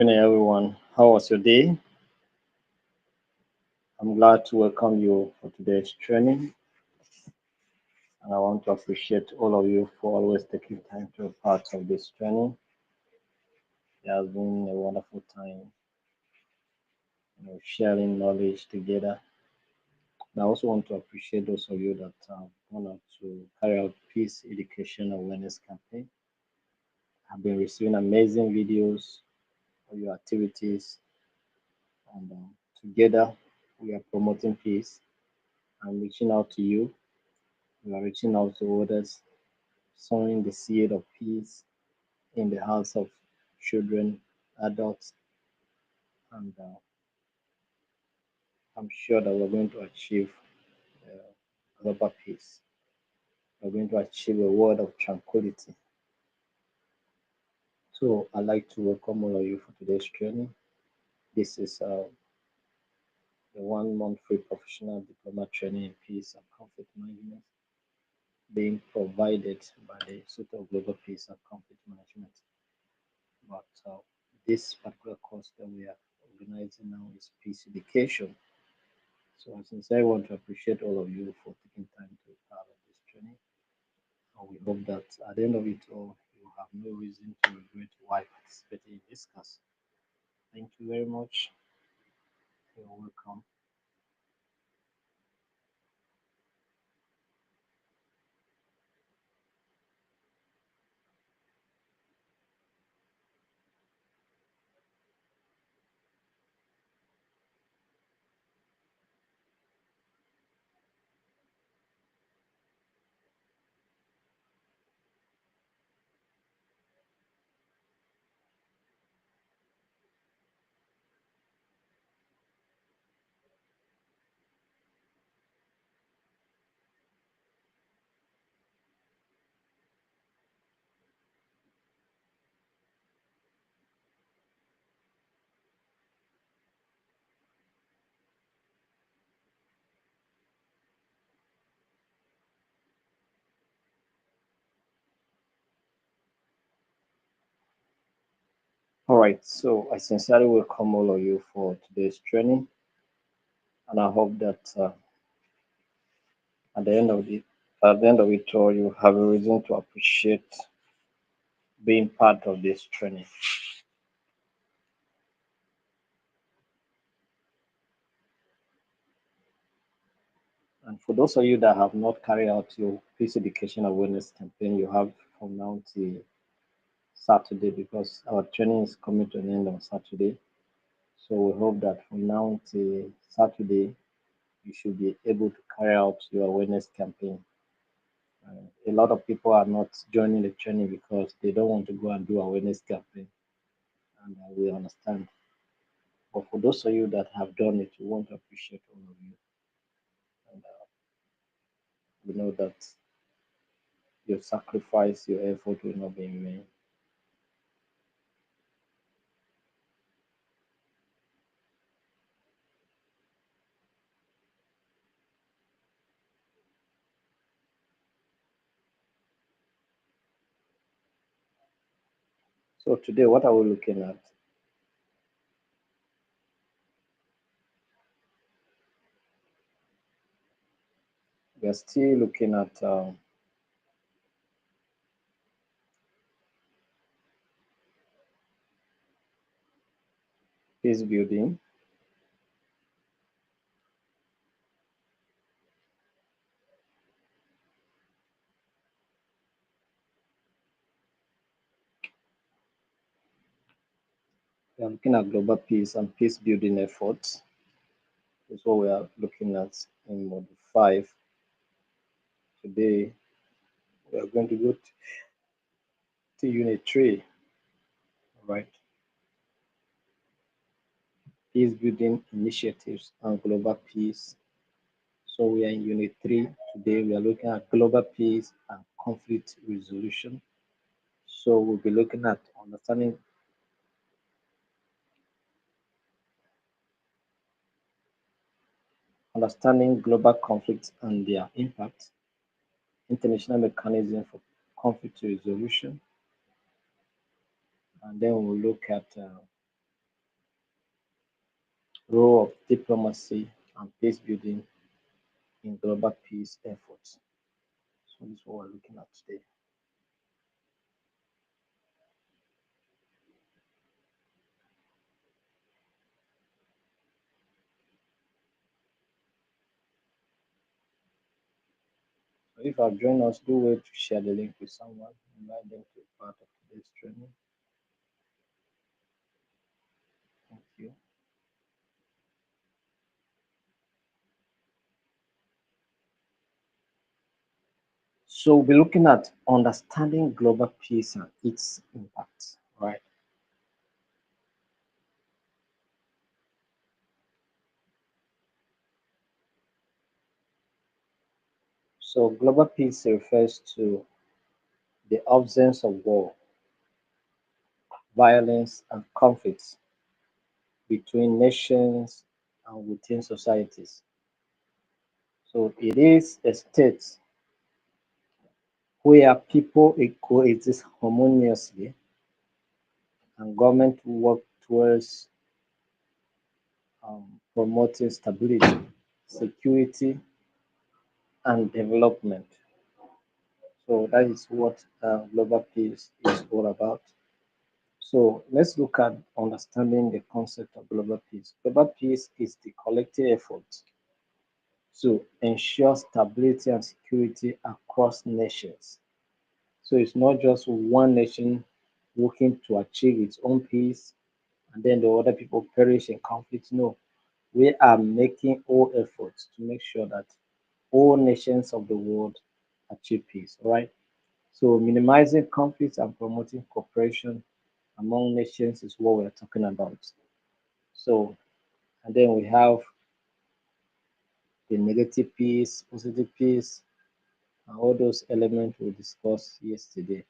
Evening, everyone. How was your day? I'm glad to welcome you for today's training, and I want to appreciate all of you for always taking time to be part of this training. It has been a wonderful time, sharing knowledge together. And I also want to appreciate those of you that have gone out to carry out peace education awareness campaign. I've been receiving amazing videos of your activities, and together we are promoting peace. I'm reaching out to you. We are reaching out to others, sowing the seed of peace in the hearts of children, adults, and I'm sure that we're going to achieve global peace. We're going to achieve a world of tranquility. So I'd like to welcome all of you for today's training. This is the 1 month free professional diploma training in peace and conflict management being provided by the Institute of Global Peace and Conflict Management. But this particular course that we are organizing now is peace education. So I sincerely want to appreciate all of you for taking time to be part of this training. And we hope that at the end of it all, you have no reason to regret why participating in this class. Thank you very much. You're welcome. All right, so I sincerely welcome all of you for today's training, and I hope that at the end of it all, you have a reason to appreciate being part of this training. And for those of you that have not carried out your peace education awareness campaign, you have from now till Saturday because our training is coming to an end on Saturday. So we hope that from now till Saturday, you should be able to carry out your awareness campaign. A lot of people are not joining the training because they don't want to go and do awareness campaign, and we understand. But for those of you that have done it, we want to appreciate all of you, and we know that your sacrifice, your effort will not be in vain. So today, what are we looking at? We are still looking at peace building. We are looking at global peace and peace building efforts. Is what we are looking at in Module 5. Today, we are going to go to Unit 3, right? Peace building initiatives and global peace. So we are in Unit 3. Today, we are looking at global peace and conflict resolution. So we'll be looking at understanding global conflicts and their impact, international mechanism for conflict resolution, and then we'll look at role of diplomacy and peace building in global peace efforts. So this is what we're looking at today. So if you have joined us, do wait to share the link with someone, invite them to be part of today's training. Thank you. So we'll be looking at understanding global peace and its impact, right? So global peace refers to the absence of war, violence, and conflicts between nations and within societies. So it is a state where people coexist harmoniously and government work towards promoting stability, security, and development. So that is what global peace is all about. So let's look at understanding the concept of global peace. Global peace is the collective effort to ensure stability and security across nations. So it's not just one nation working to achieve its own peace and then the other people perish in conflict. No, we are making all efforts to make sure that all nations of the world achieve peace, right? So minimizing conflicts and promoting cooperation among nations is what we're talking about. So, and then we have the negative peace, positive peace, and all those elements we discussed yesterday.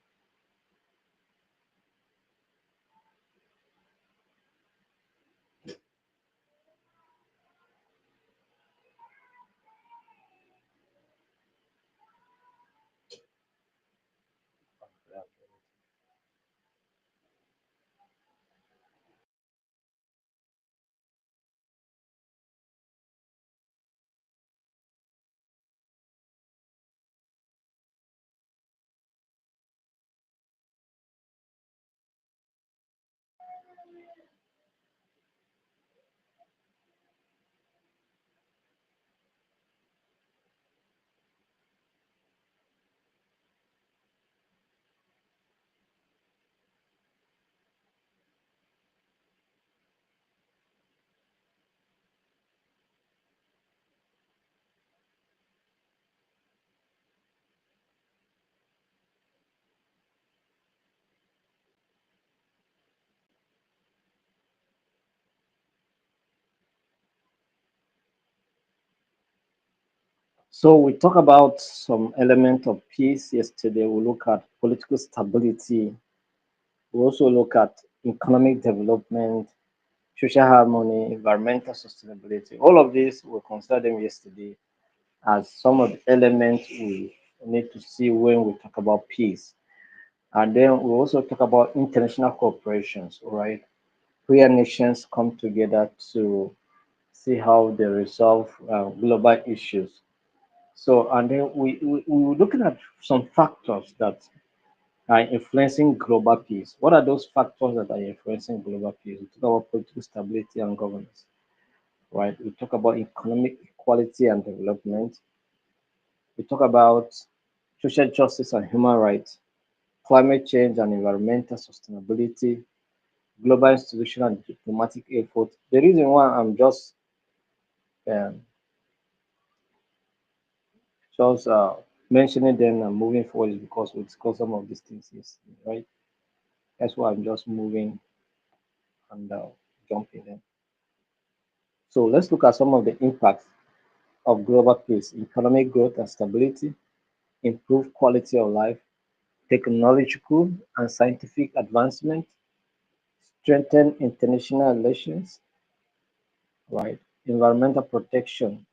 So we talk about some element of peace yesterday. We look at political stability. We also look at economic development, social harmony, environmental sustainability. All of this we considered them yesterday as some of the elements we need to see when we talk about peace. And then we also talk about international cooperations, all right, where nations come together to see how they resolve global issues. So, and then we were looking at some factors that are influencing global peace. What are those factors that are influencing global peace? We talk about political stability and governance, right? We talk about economic equality and development. We talk about social justice and human rights, climate change and environmental sustainability, global institutional and diplomatic efforts. The reason why I'm um, just mentioning them and moving forward is because we discussed some of these things yesterday, right? That's why I'm just moving and jumping in. So let's look at some of the impacts of global peace: economic growth and stability, improved quality of life, technological and scientific advancement, strengthen international relations, right? Environmental protection,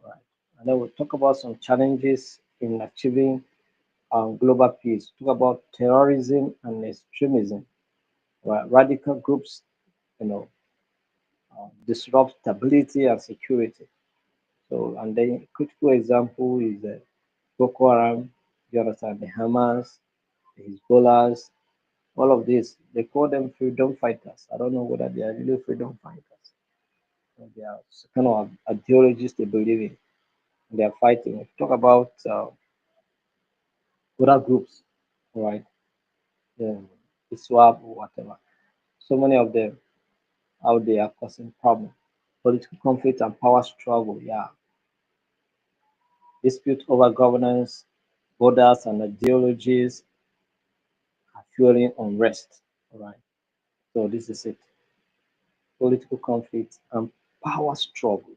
right? And then we'll talk about some challenges in achieving global peace. Talk about terrorism and extremism, right? Radical groups, you know, disrupt stability and security. So, and then critical example is Boko Haram, you understand, the Hamas, the Hezbollahs, all of this. They call them freedom fighters. I don't know whether they are really freedom fighters. They are kind of ideologies they believe in. They are fighting. If you talk about other groups, right? The ISWAP or whatever. So many of them out there are causing problems. Political conflict and power struggle, yeah. Dispute over governance, borders, and ideologies are fueling unrest. All right. So this is it. Political conflict and power struggle.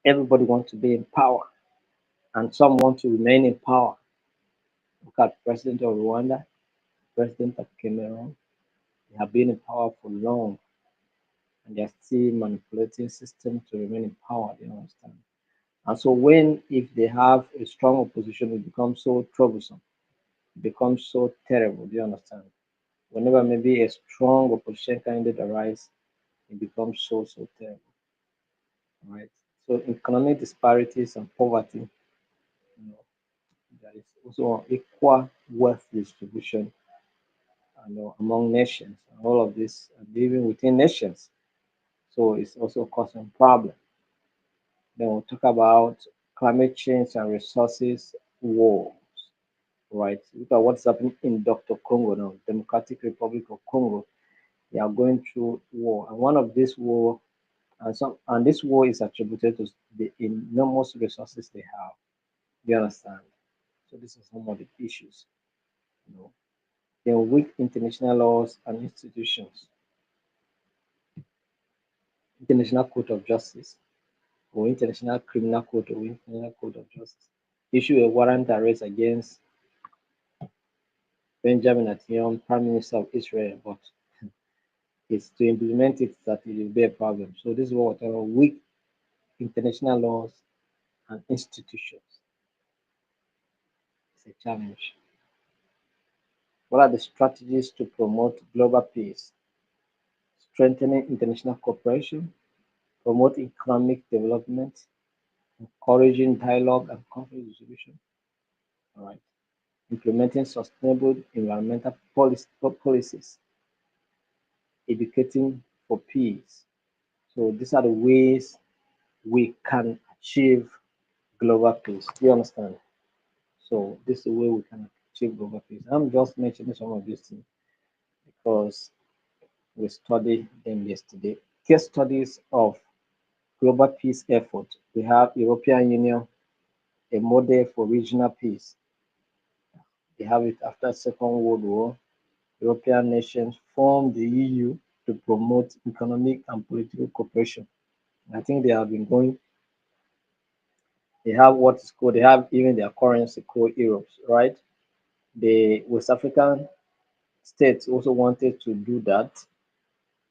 Everybody wants to be in power, and some want to remain in power. Look at President of Rwanda, President of Cameroon. They have been in power for long, and they're still manipulating system to remain in power. You understand? And so when if they have a strong opposition, it becomes so troublesome, it becomes so terrible. Do you understand? Whenever maybe a strong opposition candidate arises, it becomes so terrible. Right? So economic disparities and poverty, you know, there is also unequal wealth distribution among nations. And all of this living within nations. So it's also causing problem. Then we'll talk about climate change and resources war. Right? Look at what's happening in Dr. Congo now, Democratic Republic of Congo. They are going through war, and one of this war, and this war is attributed to the enormous resources they have. You understand? So this is some of the issues. You know, then weak international laws and institutions, International Court of Justice or International Criminal Court or International Court of Justice issue a warrant arrest against Benjamin Netanyahu, Prime Minister of Israel, but it's to implement it that it will be a problem. So this is what weak international laws and institutions is a challenge. What are the strategies to promote global peace? Strengthening international cooperation, promote economic development, encouraging dialogue and conflict resolution. All right. Implementing sustainable environmental policies, educating for peace. So these are the ways we can achieve global peace. Do you understand? So this is the way we can achieve global peace. I'm just mentioning some of these things because we studied them yesterday. Case studies of global peace effort. We have European Union, a model for regional peace. They have it after Second World War. European nations formed the EU to promote economic and political cooperation. I think they have been going. They have what is called. They have even their currency called euros, right? The West African states also wanted to do that.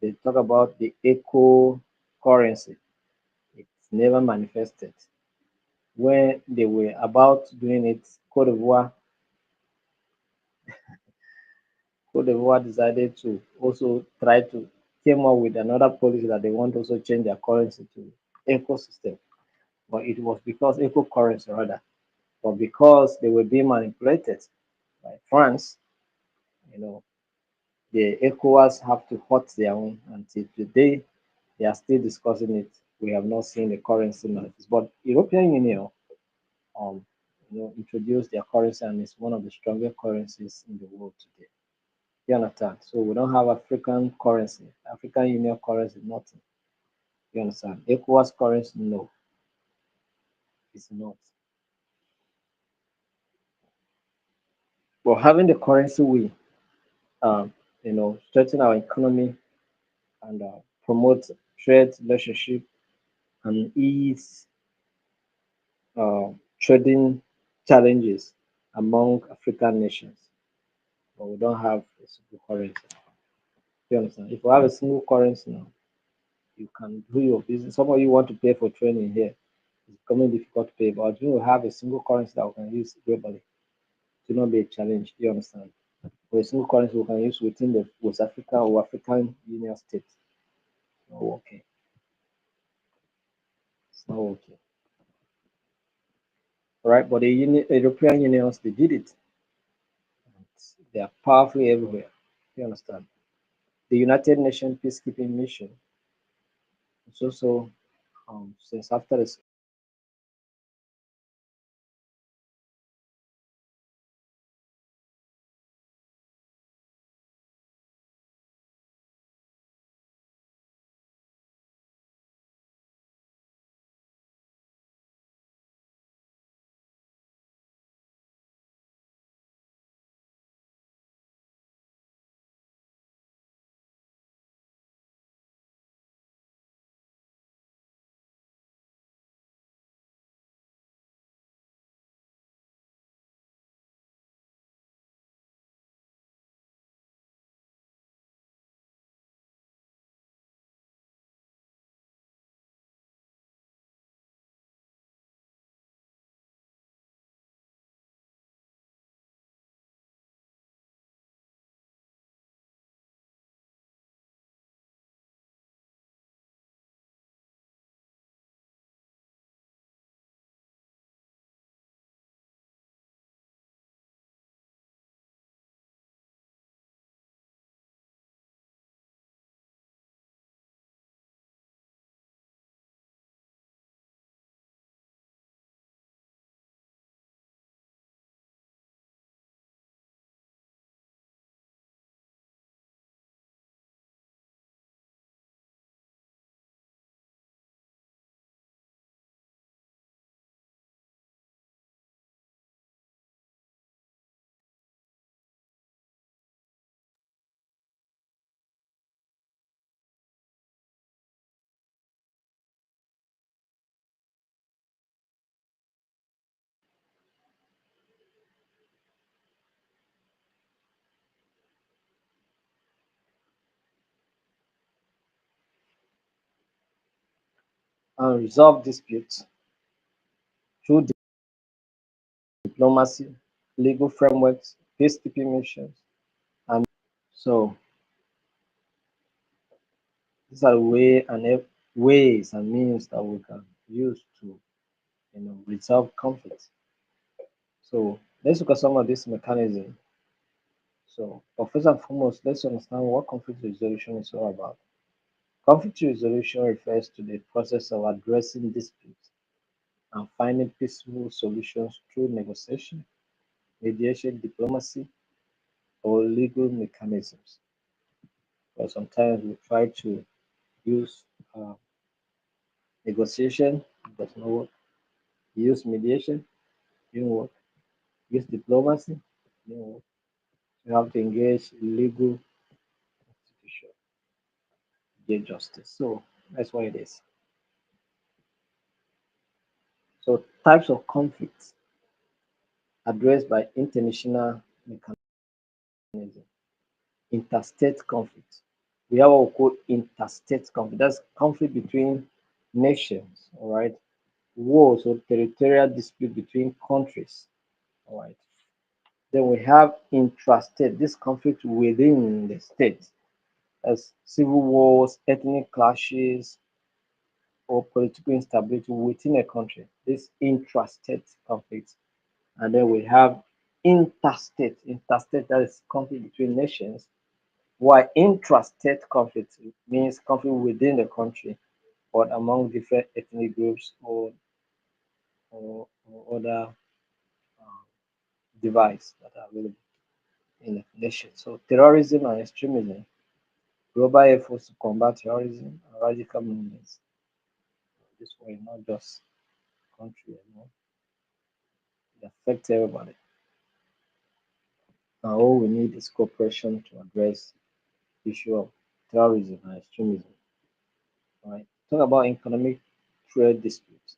They talk about the eco currency. It's never manifested. When they were about doing it, Cote d'Ivoire decided to also try to came up with another policy that they want to also change their currency to ecosystem. But it was because eco currency rather, but because they were being manipulated by France, you know, the ECOWAS have to hurt their own until today they are still discussing it. We have not seen the currency manifest. But European Union introduced their currency and it's one of the strongest currencies in the world today. You understand? So we don't have African currency, African Union currency, nothing. You understand? ECOWAS currency, no, it's not. But having the currency, we, strengthen our economy and promote trade relationship and ease uh, trading challenges among African nations. But we don't have a single currency. You understand? If we have a single currency now, you can do your business. Some of you want to pay for training here. It's becoming difficult to pay, but you have a single currency that we can use globally to not be a challenge. Do you understand? Or a single currency we can use within the West Africa or African Union states. Oh, okay. Oh, okay. All right, but the European unions, they did it. They are powerful everywhere. You understand? The United Nations peacekeeping mission is also since after the unresolved disputes through diplomacy, legal frameworks, peacekeeping missions, and so these are ways and means that we can use to resolve conflicts. So let's look at some of this mechanism. So, but first and foremost, let's understand what conflict resolution is all about. Conflict resolution refers to the process of addressing disputes and finding peaceful solutions through negotiation, mediation, diplomacy, or legal mechanisms. But sometimes we try to use negotiation, it does not work. Use mediation, it didn't work. Use diplomacy, it didn't work. You have to engage legal institution, get justice. So that's what it is. So types of conflicts addressed by international mechanism. Interstate conflict. We have what we call interstate conflict. That's conflict between nations, all right? Wars or territorial dispute between countries, all right? Then we have intrastate, this conflict within the state, as civil wars, ethnic clashes, or political instability within a country. This intrastate conflict. And then we have interstate. Interstate, that is conflict between nations. While intrastate conflict means conflict within the country or among different ethnic groups or other um, devices that are available in the nation. So terrorism and extremism, global efforts to combat terrorism and radical movements. This way, not just country alone, it affects everybody. And all we need is cooperation to address the issue of terrorism and extremism. Right? Talk about economic trade disputes.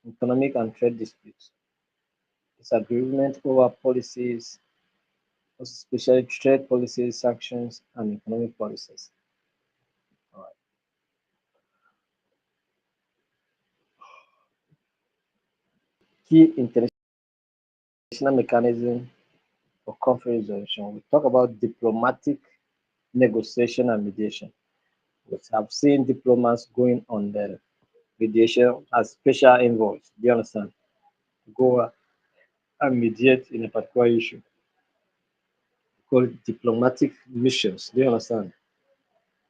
Economic and trade disputes. Disagreement over policies, especially trade policies, sanctions, and economic policies. All right. Key international mechanism for conflict resolution. We talk about diplomatic negotiation and mediation. We have seen diplomats going on the mediation as special envoys. Do you understand? Go and mediate in a particular issue. Called diplomatic missions. Do you understand?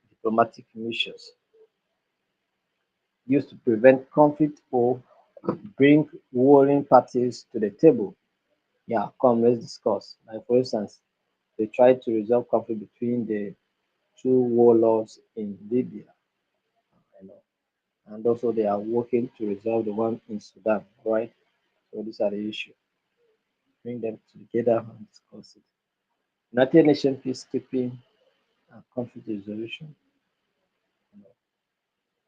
Diplomatic missions used to prevent conflict or bring warring parties to the table. Yeah, come, let's discuss. Like, for instance, they tried to resolve conflict between the two warlords in Libya, you know, and also they are working to resolve the one in Sudan, right? So these are the issues. Bring them together and discuss it. United Nations peacekeeping and conflict resolution. You know,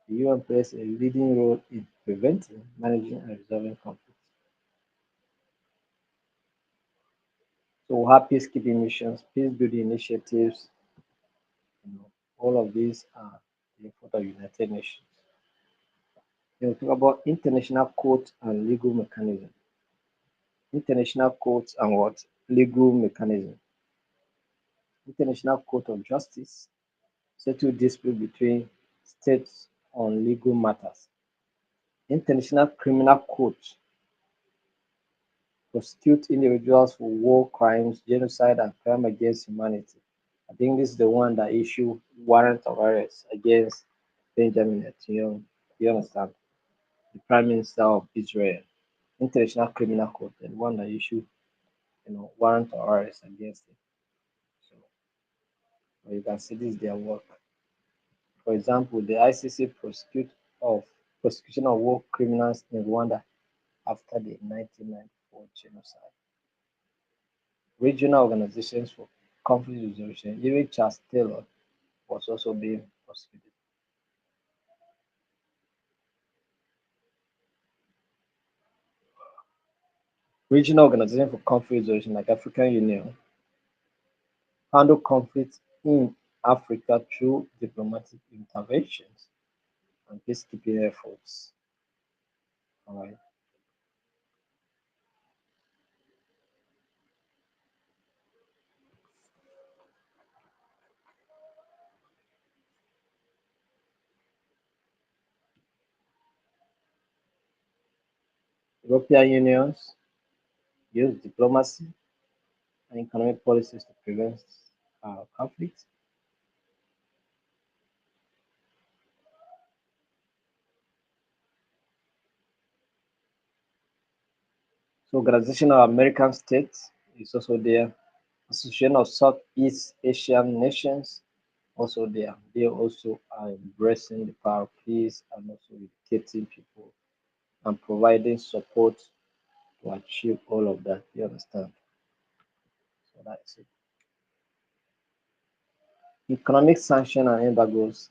the UN plays a leading role in preventing, managing, and resolving conflicts. So we have peacekeeping missions, peace building initiatives, all of these are the effort of United Nations. Then we talk about international court and legal mechanism. International courts and what? Legal mechanism. International Court of Justice settle dispute between states on legal matters. International Criminal Court prosecute individuals for war crimes, genocide, and crime against humanity. I think this is the one that issue warrant of arrest against Benjamin Netanyahu. You understand? The Prime Minister of Israel. International Criminal Court, the one that issue, warrant of arrest against him. So you can see this is their work. For example, the ICC prosecution of war criminals in Rwanda after the 1994 genocide. Regional organizations for conflict resolution, even Charles Taylor was also being prosecuted. Regional organizations for conflict resolution like African Union handle conflicts in Africa through diplomatic interventions and peacekeeping efforts. All right. European unions use diplomacy and economic policies to prevent conflict. So Organization of American States is also there. Association of Southeast Asian Nations also there. They also are embracing the power of peace and also educating people and providing support to achieve all of that. You understand? So that's it. Economic sanction and embargoes,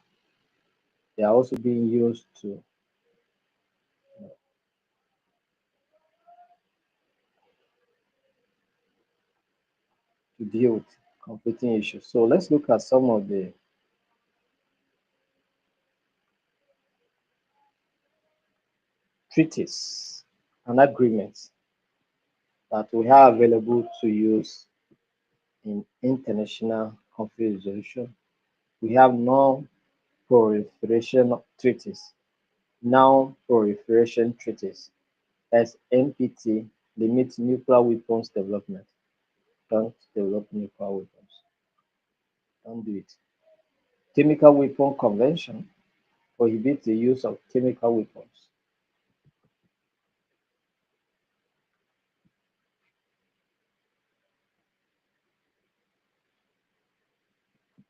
they are also being used to deal with conflicting issues. So let's look at some of the treaties and agreements that we have available to use in international conflict resolution. We have non-proliferation treaties, non-proliferation treaties, as NPT limits nuclear weapons development. Don't develop nuclear weapons. Don't do it. Chemical Weapon Convention prohibits the use of chemical weapons.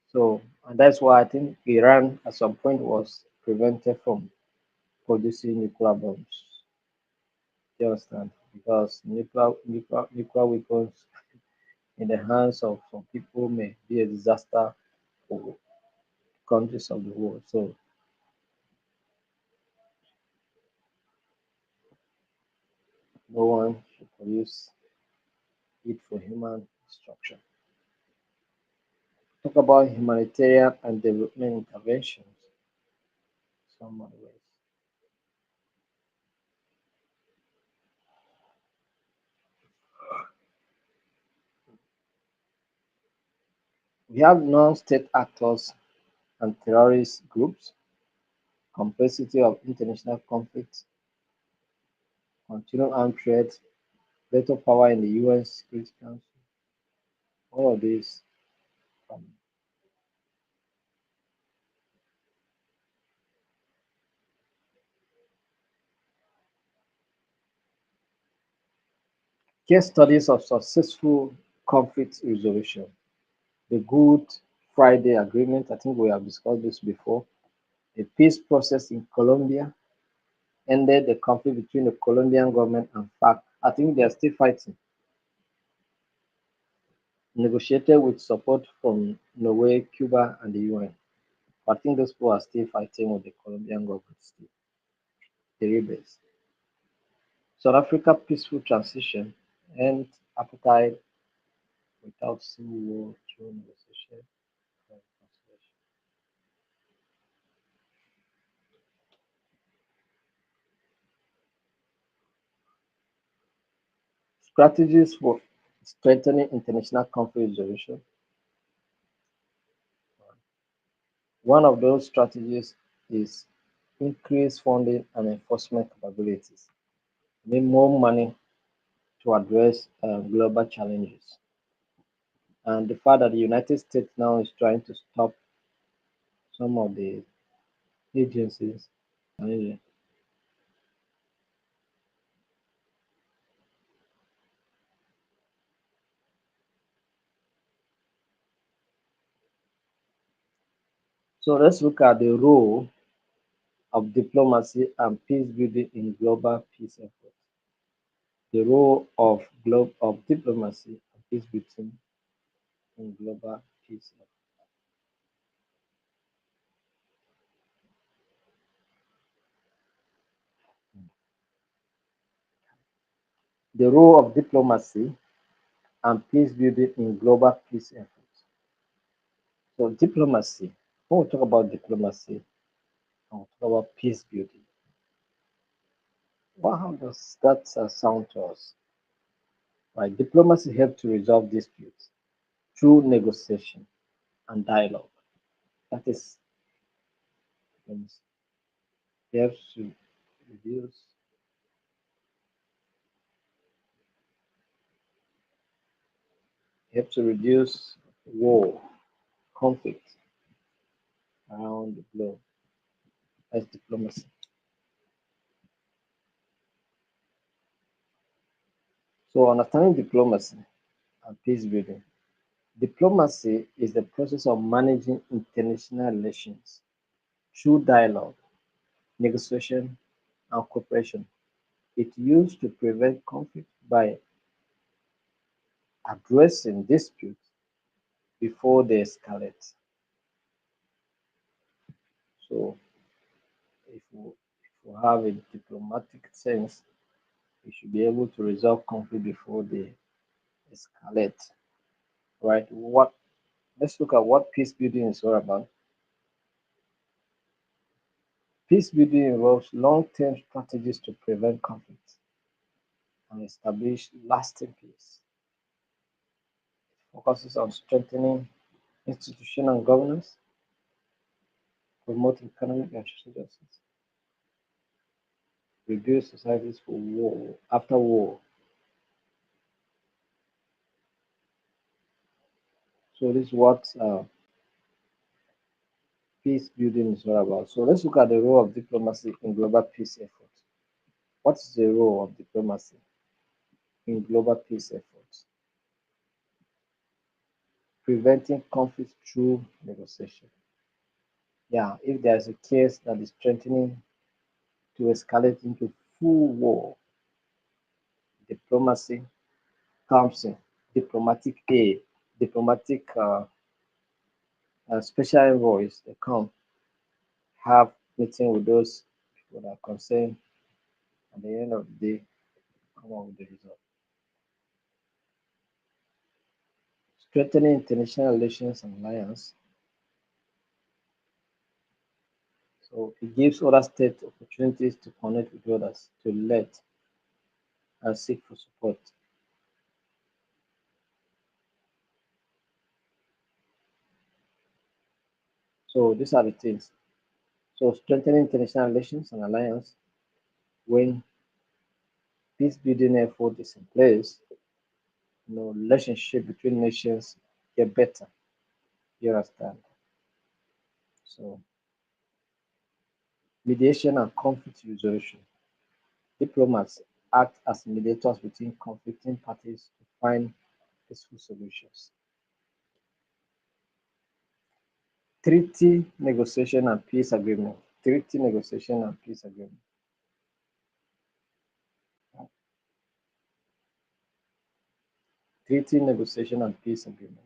So, and that's why I think Iran at some point was prevented from producing nuclear bombs. You understand? Because nuclear weapons in the hands of some people may be a disaster for countries of the world. So no one should produce it for human destruction. Talk about humanitarian and development interventions. Some other ways. We have non-state actors and terrorist groups. complexity of international conflicts, continued armed threats, veto power in the UN Security Council. All of these um, case studies of successful conflict resolution. The Good Friday Agreement, I think we have discussed this before. The peace process in Colombia ended the conflict between the Colombian government and FARC. I think they are still fighting. Negotiated with support from Norway, Cuba, and the UN. I think those people are still fighting with the Colombian government, still, the rebels. South Africa peaceful transition and apartheid without civil war through negotiation and reconciliation. Strategies for strengthening international conflict resolution. One of those strategies is increase funding and enforcement capabilities. Need more money to address global challenges. And the fact that the United States now is trying to stop some of the agencies. uh, So let's look at the role of diplomacy and peace building in global peace efforts. The role of diplomacy and peace building in global peace efforts. The role of diplomacy and peace building in global peace efforts. So diplomacy, when we talk about diplomacy and we talk about peace building, how does that sound to us? Right, diplomacy helps to resolve disputes through negotiation and dialogue. That is, helps to reduce war, conflict around the globe. That's diplomacy. So understanding diplomacy and peace building. Diplomacy is the process of managing international relations through dialogue, negotiation, and cooperation. It used to prevent conflict by addressing disputes before they escalate. So if we have a diplomatic sense, we should be able to resolve conflict before they escalate. Right? Let's look at what peace building is all about. Peace building involves long-term strategies to prevent conflict and establish lasting peace. It focuses on strengthening institutional and governance, promote economic and social justice, rebuild societies for war after war. So this is what peace building is all about. So let's look at the role of diplomacy in global peace efforts. What is the role of diplomacy in global peace efforts? Preventing conflict through negotiation. Yeah, if there's a case that is threatening to escalate into full war, diplomacy comes in. Diplomatic aid, diplomatic special envoys, they come have meeting with those people that are concerned. At the end of the day, come up with the result. Strengthening international relations and alliance. So it gives other states opportunities to connect with others, to let and seek for support. So these are the things. So strengthening international relations and alliance when peace building effort is in place, relationship between nations get better. You understand? So mediation and conflict resolution. Diplomats act as mediators between conflicting parties to find peaceful solutions. Treaty negotiation and peace agreement. Treaty negotiation and peace agreement. Treaty negotiation and peace agreement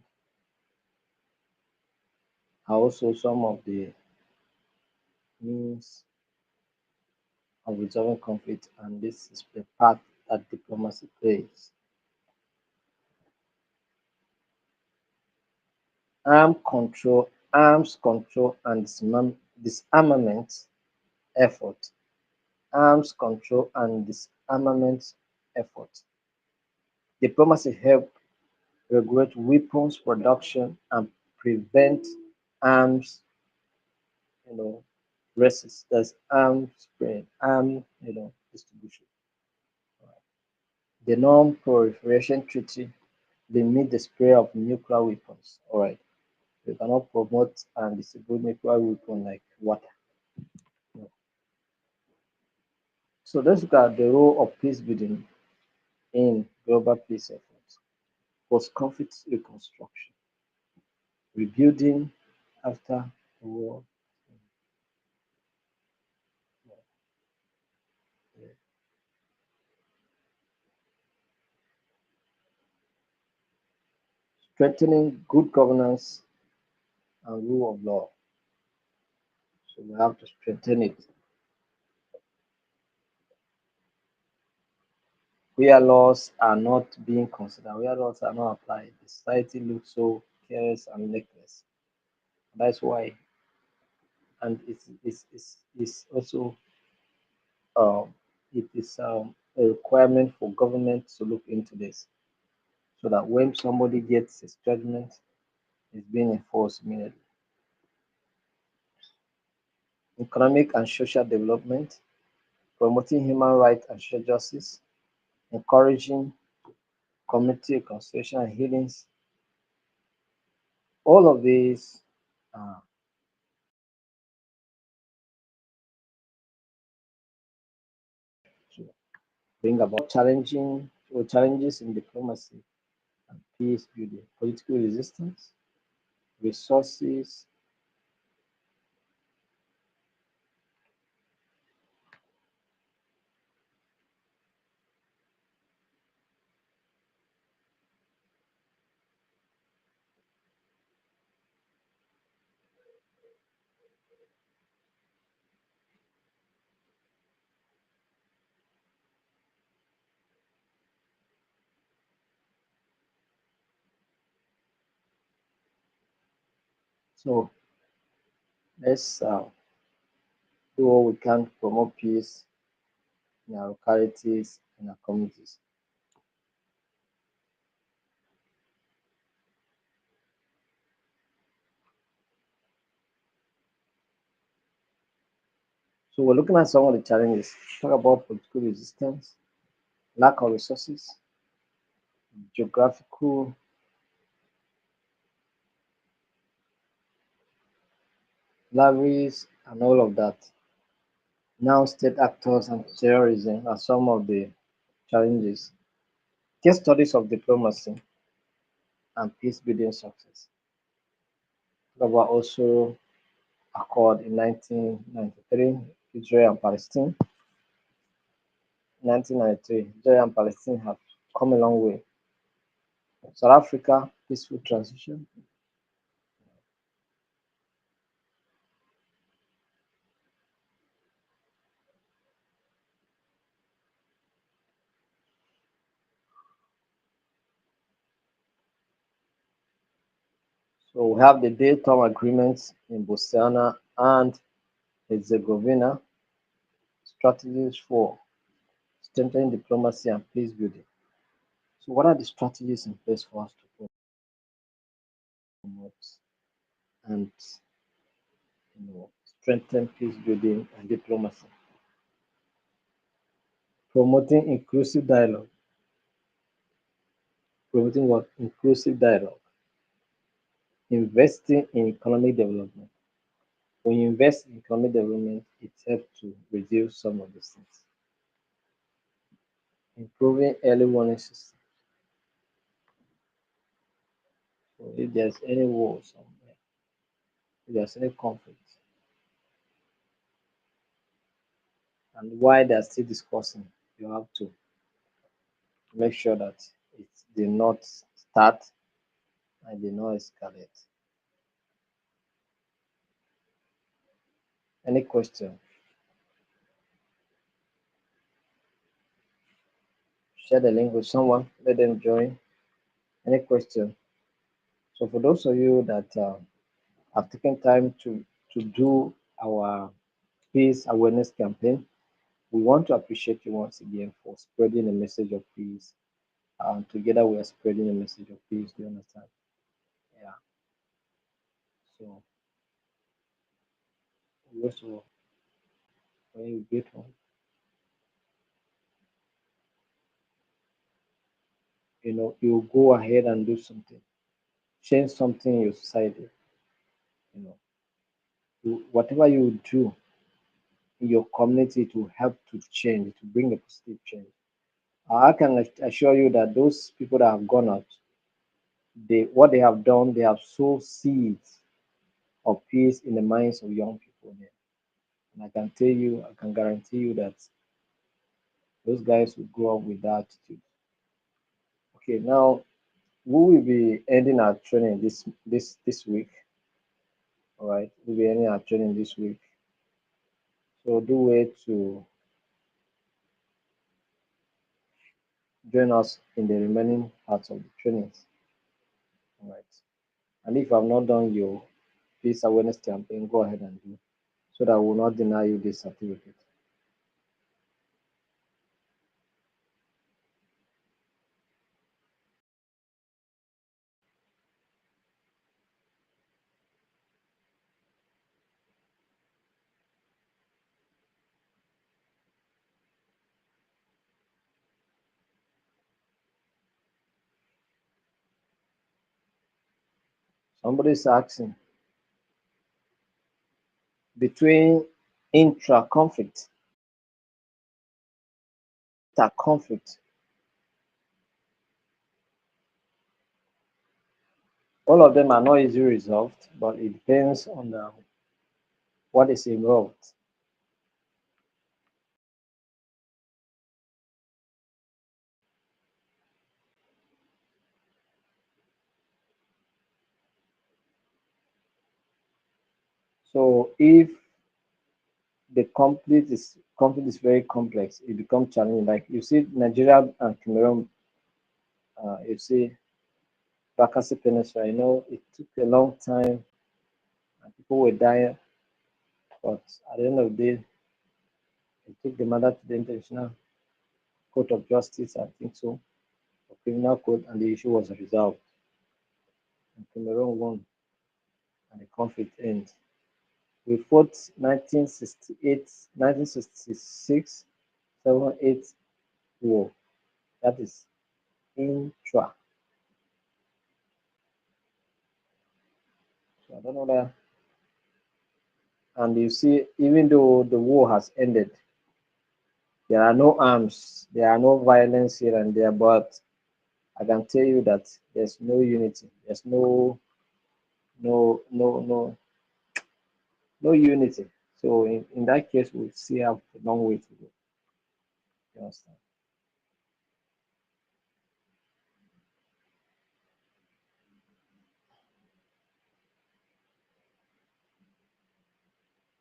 are also some of the means of resolving conflict, and this is the part that diplomacy plays. Arms control and disarmament effort. Arms control and disarmament effort. Diplomacy help regulate weapons production and prevent arms, you know, races. There's arms spread, distribution. The Non-Proliferation Treaty limit the spread of nuclear weapons. All right, we cannot promote and distribute nuclear weapons like water. No. So let's look at the role of peace building in global peace efforts. Post-conflict reconstruction, rebuilding after the war, strengthening good governance and rule of law. So we have to strengthen it. Where laws are not being considered, where laws are not applied, the society looks so careless and necklace. That's why, and it's also um, it is a requirement for government to look into this, so that when somebody gets his judgment, it's being enforced immediately. Economic and social development, promoting human rights and social justice, encouraging community reconciliation and healings. All of these uh, to bring about challenging or challenges in diplomacy and peace building, political resistance, resources. So let's do what we can to promote peace in our localities, in our communities. So we're looking at some of the challenges. Talk about political resistance, lack of resources, geographical rivalries, and all of that. Now, state actors and terrorism are some of the challenges. Case studies of diplomacy and peace building success. Talk about also accord in 1993, Israel and Palestine. 1993, Israel and Palestine have come a long way. South Africa, peaceful transition. So we have the Dayton agreements in Bosnia and Herzegovina, strategies for strengthening diplomacy and peace building. So what are the strategies in place for us to promote and strengthen peace building and diplomacy. Promoting inclusive dialogue. Promoting what? Inclusive dialogue. Investing in economic development. When you invest in economic development, it helps to reduce some of these things. Improving early warning system. So if there's any war somewhere, if there's any conflict, and why they're still discussing, you have to make sure that it did not start and did not escalate. Any question? Share the link with someone, let them join. Any question? So for those of you that have taken time to do our peace awareness campaign, we want to appreciate you once again for spreading the message of peace. Together we are spreading the message of peace. Do you understand? Yeah. So also when you get home, you go ahead and do something, change something in your society. You know, whatever you do in your community to help to change, to bring a positive change. I can assure you that those people that have gone out, what they have done, they have sowed seeds of peace in the minds of young people there. And I can tell you, I can guarantee you that those guys will grow up with that attitude. Okay, now we will be ending our training this week. All right, we'll be ending our training this week. So do wait to join us in the remaining parts of the trainings. All right. And if you have not done your peace awareness campaign, go ahead and do so that we will not deny you this certificate. Somebody is asking between intra conflict, inter conflict, all of them are not easily resolved, but it depends on what is involved. So if the conflict is very complex, it becomes challenging. Like you see Nigeria and Cameroon, you see Bakassi Peninsula, it took a long time and people were dying, but at the end of the day, they took the matter to the International Court of Justice, I think so, or Criminal Court, and the issue was resolved. And Cameroon won, and the conflict ends. We fought 1968, 1966, 7-8 war. That is intra. So I don't know that. And you see, even though the war has ended, there are no arms, there are no violence here and there, but I can tell you that there's no unity. There's no no unity. So in that case, we still have a long way to go. You understand?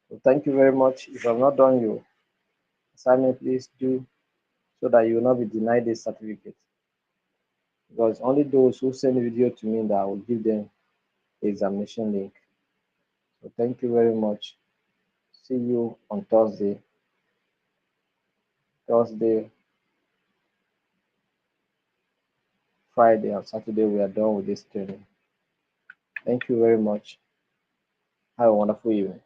So thank you very much. If you have not done your assignment, please do so that you will not be denied this certificate. Because only those who send the video to me that I will give them the examination link. So thank you very much. See you on Thursday. Thursday, Friday, and Saturday we are done with this training. Thank you very much. Have a wonderful evening.